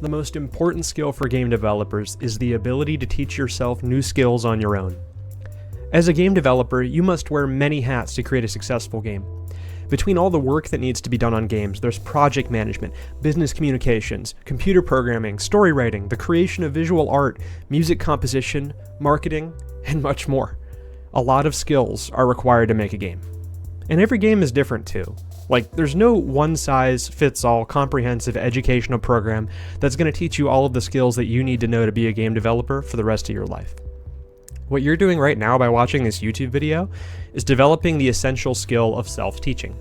the most important skill for game developers is the ability to teach yourself new skills on your own. As a game developer, you must wear many hats to create a successful game. Between all the work that needs to be done on games, there's project management, business communications, computer programming, story writing, the creation of visual art, music composition, marketing, and much more. A lot of skills are required to make a game. And every game is different too. Like, there's no one-size-fits-all comprehensive educational program that's going to teach you all of the skills that you need to know to be a game developer for the rest of your life. What you're doing right now by watching this YouTube video is developing the essential skill of self-teaching.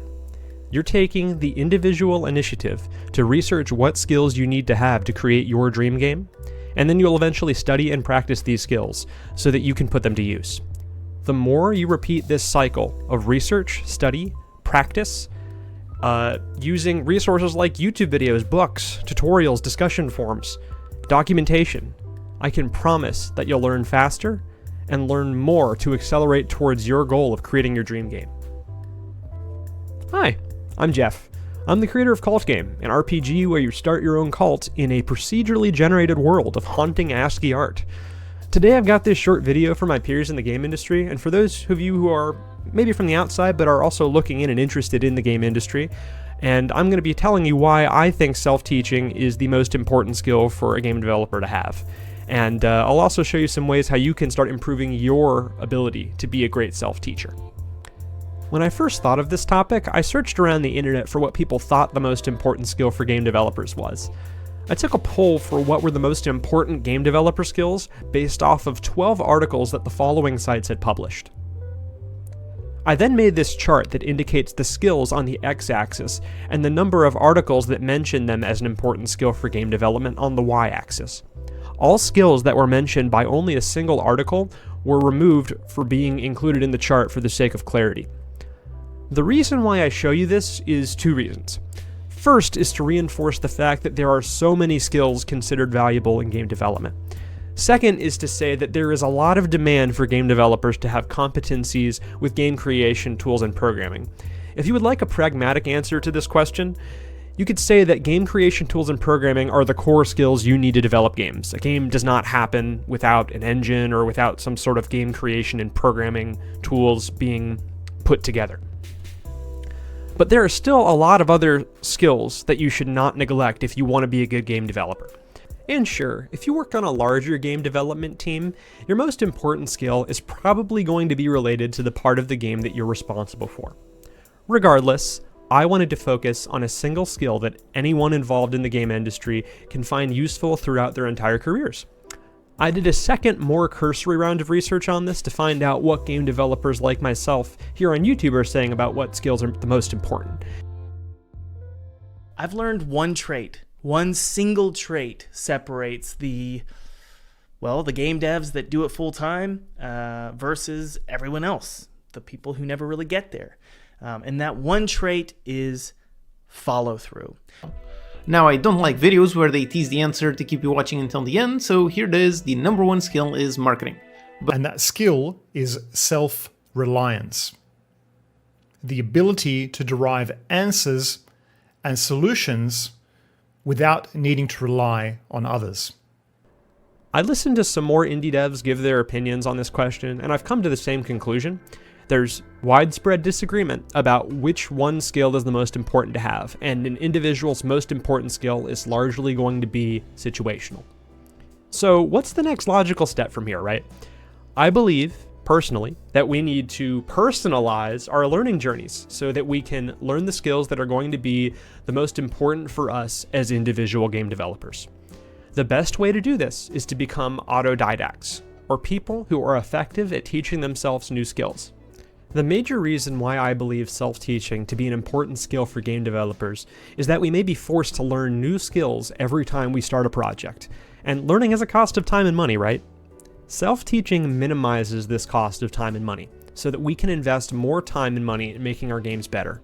You're taking the individual initiative to research what skills you need to have to create your dream game, and then you'll eventually study and practice these skills so that you can put them to use. The more you repeat this cycle of research, study, practice, using resources like YouTube videos, books, tutorials, discussion forums, documentation, I can promise that you'll learn faster and learn more to accelerate towards your goal of creating your dream game. Hi, I'm Jeff. I'm the creator of Cult Game, an RPG where you start your own cult in a procedurally generated world of haunting ASCII art. Today I've got this short video for my peers in the game industry, and for those of you who are maybe from the outside but are also looking in and interested in the game industry, and I'm going to be telling you why I think self-teaching is the most important skill for a game developer to have. And I'll also show you some ways how you can start improving your ability to be a great self-teacher. When I first thought of this topic, I searched around the internet for what people thought the most important skill for game developers was. I took a poll for what were the most important game developer skills based off of 12 articles that the following sites had published. I then made this chart that indicates the skills on the x-axis and the number of articles that mention them as an important skill for game development on the y-axis. All skills that were mentioned by only a single article were removed for being included in the chart for the sake of clarity. The reason why I show you this is two reasons. First is to reinforce the fact that there are so many skills considered valuable in game development. Second is to say that there is a lot of demand for game developers to have competencies with game creation tools and programming. If you would like a pragmatic answer to this question, you could say that game creation tools and programming are the core skills you need to develop games. A game does not happen without an engine or without some sort of game creation and programming tools being put together. But there are still a lot of other skills that you should not neglect if you want to be a good game developer. And sure, if you work on a larger game development team, your most important skill is probably going to be related to the part of the game that you're responsible for. Regardless, I wanted to focus on a single skill that anyone involved in the game industry can find useful throughout their entire careers. I did a second, more cursory round of research on this to find out what game developers like myself here on YouTube are saying about what skills are the most important. I've learned one trait. One single trait separates the game devs that do it full time versus everyone else, the people who never really get there. And that one trait is follow through. Now, I don't like videos where they tease the answer to keep you watching until the end, so here it is. The number one skill is marketing. And that skill is self-reliance. The ability to derive answers and solutions without needing to rely on others. I listened to some more indie devs give their opinions on this question, and I've come to the same conclusion. There's widespread disagreement about which one skill is the most important to have, and an individual's most important skill is largely going to be situational. So what's the next logical step from here, right? I believe, personally, that we need to personalize our learning journeys so that we can learn the skills that are going to be the most important for us as individual game developers. The best way to do this is to become autodidacts, or people who are effective at teaching themselves new skills. The major reason why I believe self-teaching to be an important skill for game developers is that we may be forced to learn new skills every time we start a project, and learning has a cost of time and money, right? Self-teaching minimizes this cost of time and money, so that we can invest more time and money in making our games better.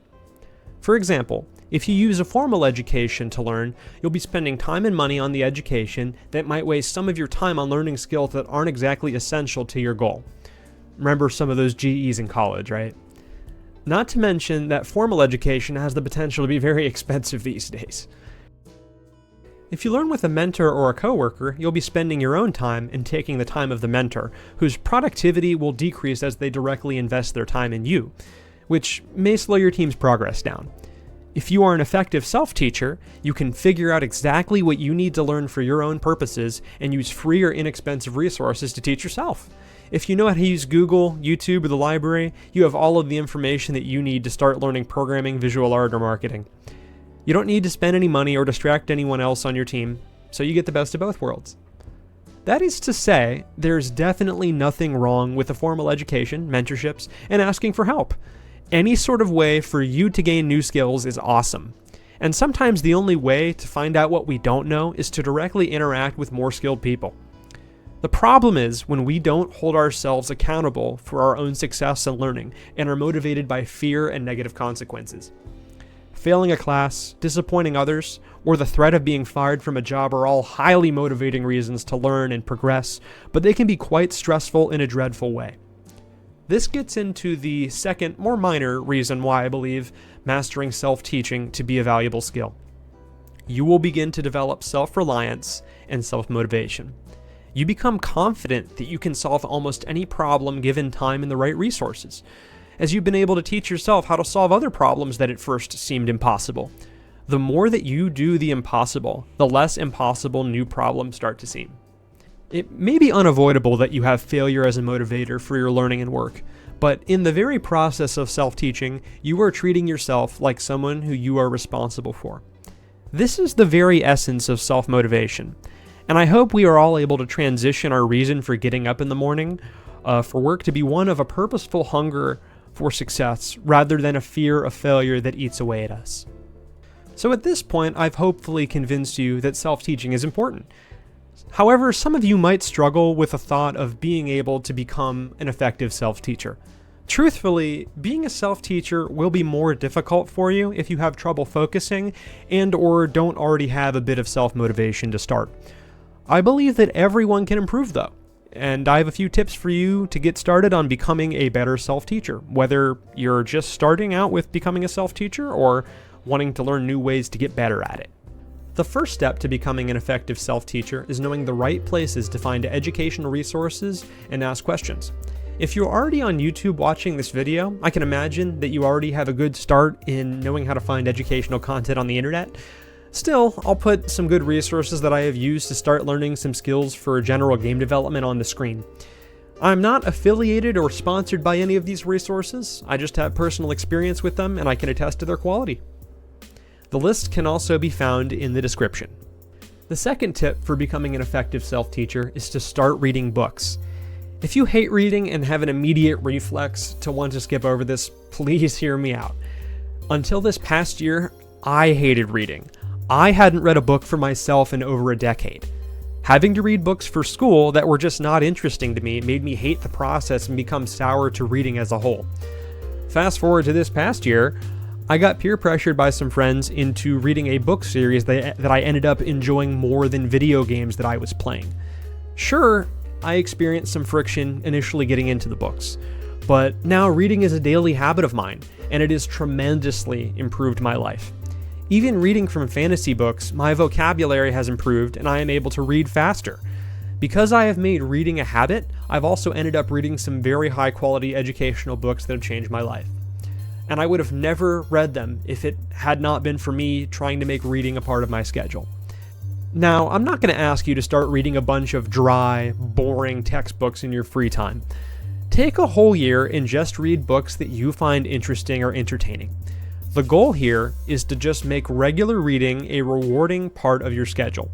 For example, if you use a formal education to learn, you'll be spending time and money on the education that might waste some of your time on learning skills that aren't exactly essential to your goal. Remember some of those GEs in college, right? Not to mention that formal education has the potential to be very expensive these days. If you learn with a mentor or a coworker, you'll be spending your own time and taking the time of the mentor, whose productivity will decrease as they directly invest their time in you, which may slow your team's progress down. If you are an effective self-teacher, you can figure out exactly what you need to learn for your own purposes and use free or inexpensive resources to teach yourself. If you know how to use Google, YouTube, or the library, you have all of the information that you need to start learning programming, visual art, or marketing. You don't need to spend any money or distract anyone else on your team, so you get the best of both worlds. That is to say, there's definitely nothing wrong with a formal education, mentorships, and asking for help. Any sort of way for you to gain new skills is awesome. And sometimes the only way to find out what we don't know is to directly interact with more skilled people. The problem is when we don't hold ourselves accountable for our own success and learning and are motivated by fear and negative consequences. Failing a class, disappointing others, or the threat of being fired from a job are all highly motivating reasons to learn and progress, but they can be quite stressful in a dreadful way. This gets into the second, more minor reason why I believe mastering self-teaching to be a valuable skill. You will begin to develop self-reliance and self-motivation. You become confident that you can solve almost any problem given time and the right resources, as you've been able to teach yourself how to solve other problems that at first seemed impossible. The more that you do the impossible, the less impossible new problems start to seem. It may be unavoidable that you have failure as a motivator for your learning and work, but in the very process of self-teaching, you are treating yourself like someone who you are responsible for. This is the very essence of self-motivation, and I hope we are all able to transition our reason for getting up in the morning for work to be one of a purposeful hunger for success rather than a fear of failure that eats away at us. So at this point, I've hopefully convinced you that self-teaching is important. However, some of you might struggle with the thought of being able to become an effective self-teacher. Truthfully, being a self-teacher will be more difficult for you if you have trouble focusing and or don't already have a bit of self-motivation to start. I believe that everyone can improve though, and I have a few tips for you to get started on becoming a better self-teacher, whether you're just starting out with becoming a self-teacher or wanting to learn new ways to get better at it. The first step to becoming an effective self-teacher is knowing the right places to find educational resources and ask questions. If you're already on YouTube watching this video, I can imagine that you already have a good start in knowing how to find educational content on the internet. Still, I'll put some good resources that I have used to start learning some skills for general game development on the screen. I'm not affiliated or sponsored by any of these resources, I just have personal experience with them and I can attest to their quality. The list can also be found in the description. The second tip for becoming an effective self-teacher is to start reading books. If you hate reading and have an immediate reflex to want to skip over this, please hear me out. Until this past year, I hated reading. I hadn't read a book for myself in over a decade. Having to read books for school that were just not interesting to me made me hate the process and become sour to reading as a whole. Fast forward to this past year, I got peer pressured by some friends into reading a book series that I ended up enjoying more than video games that I was playing. Sure, I experienced some friction initially getting into the books, but now reading is a daily habit of mine, and it has tremendously improved my life. Even reading from fantasy books, my vocabulary has improved and I am able to read faster. Because I have made reading a habit, I've also ended up reading some very high quality educational books that have changed my life. And I would have never read them if it had not been for me trying to make reading a part of my schedule. Now, I'm not going to ask you to start reading a bunch of dry, boring textbooks in your free time. Take a whole year and just read books that you find interesting or entertaining. The goal here is to just make regular reading a rewarding part of your schedule.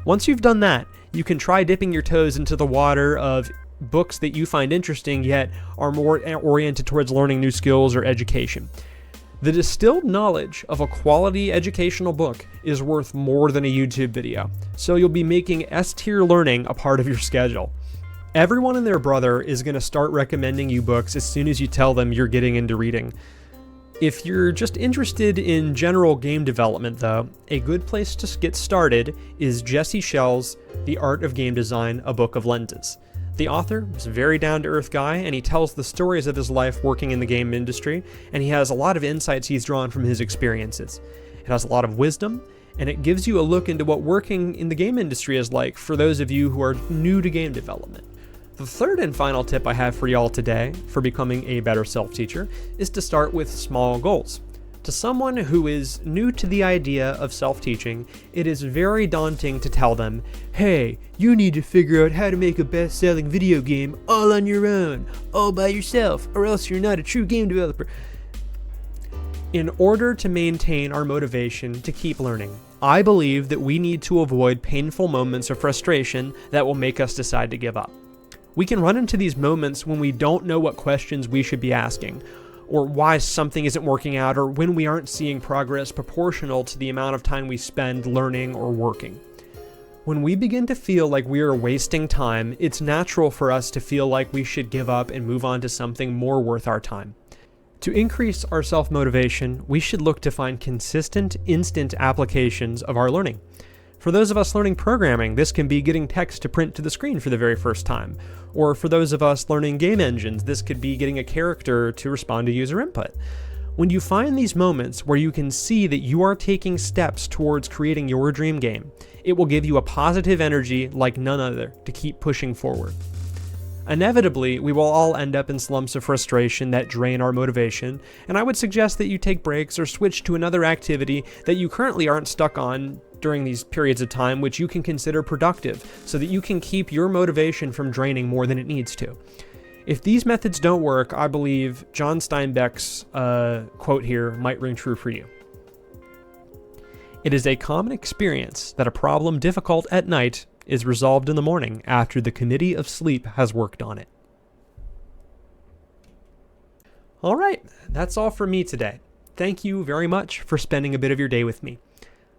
Once you've done that, you can try dipping your toes into the water of books that you find interesting yet are more oriented towards learning new skills or education. The distilled knowledge of a quality educational book is worth more than a YouTube video, so you'll be making S-tier learning a part of your schedule. Everyone and their brother is going to start recommending you books as soon as you tell them you're getting into reading. If you're just interested in general game development though, a good place to get started is Jesse Schell's The Art of Game Design, A Book of Lenses. The author is a very down-to-earth guy, and he tells the stories of his life working in the game industry, and he has a lot of insights he's drawn from his experiences. It has a lot of wisdom, and it gives you a look into what working in the game industry is like for those of you who are new to game development. The third and final tip I have for y'all today for becoming a better self-teacher is to start with small goals. To someone who is new to the idea of self-teaching, it is very daunting to tell them, hey, you need to figure out how to make a best-selling video game all on your own, all by yourself, or else you're not a true game developer. In order to maintain our motivation to keep learning, I believe that we need to avoid painful moments of frustration that will make us decide to give up. We can run into these moments when we don't know what questions we should be asking, or why something isn't working out, or when we aren't seeing progress proportional to the amount of time we spend learning or working. When we begin to feel like we are wasting time, it's natural for us to feel like we should give up and move on to something more worth our time. To increase our self-motivation, we should look to find consistent, instant applications of our learning. For those of us learning programming, this can be getting text to print to the screen for the very first time. Or for those of us learning game engines, this could be getting a character to respond to user input. When you find these moments where you can see that you are taking steps towards creating your dream game, it will give you a positive energy like none other to keep pushing forward. Inevitably, we will all end up in slumps of frustration that drain our motivation, and I would suggest that you take breaks or switch to another activity that you currently aren't stuck on during these periods of time, which you can consider productive, so that you can keep your motivation from draining more than it needs to. If these methods don't work, I believe John Steinbeck's quote here might ring true for you. It is a common experience that a problem difficult at night is resolved in the morning after the committee of sleep has worked on it. All right, that's all for me today. Thank you very much for spending a bit of your day with me.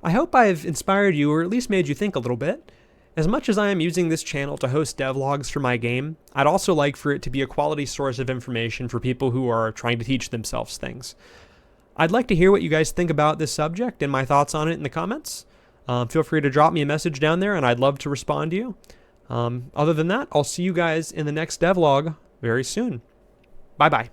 I hope I've inspired you, or at least made you think a little bit. As much as I am using this channel to host devlogs for my game, I'd also like for it to be a quality source of information for people who are trying to teach themselves things. I'd like to hear what you guys think about this subject and my thoughts on it in the comments. Feel free to drop me a message down there, and I'd love to respond to you. Other than that, I'll see you guys in the next devlog very soon. Bye-bye.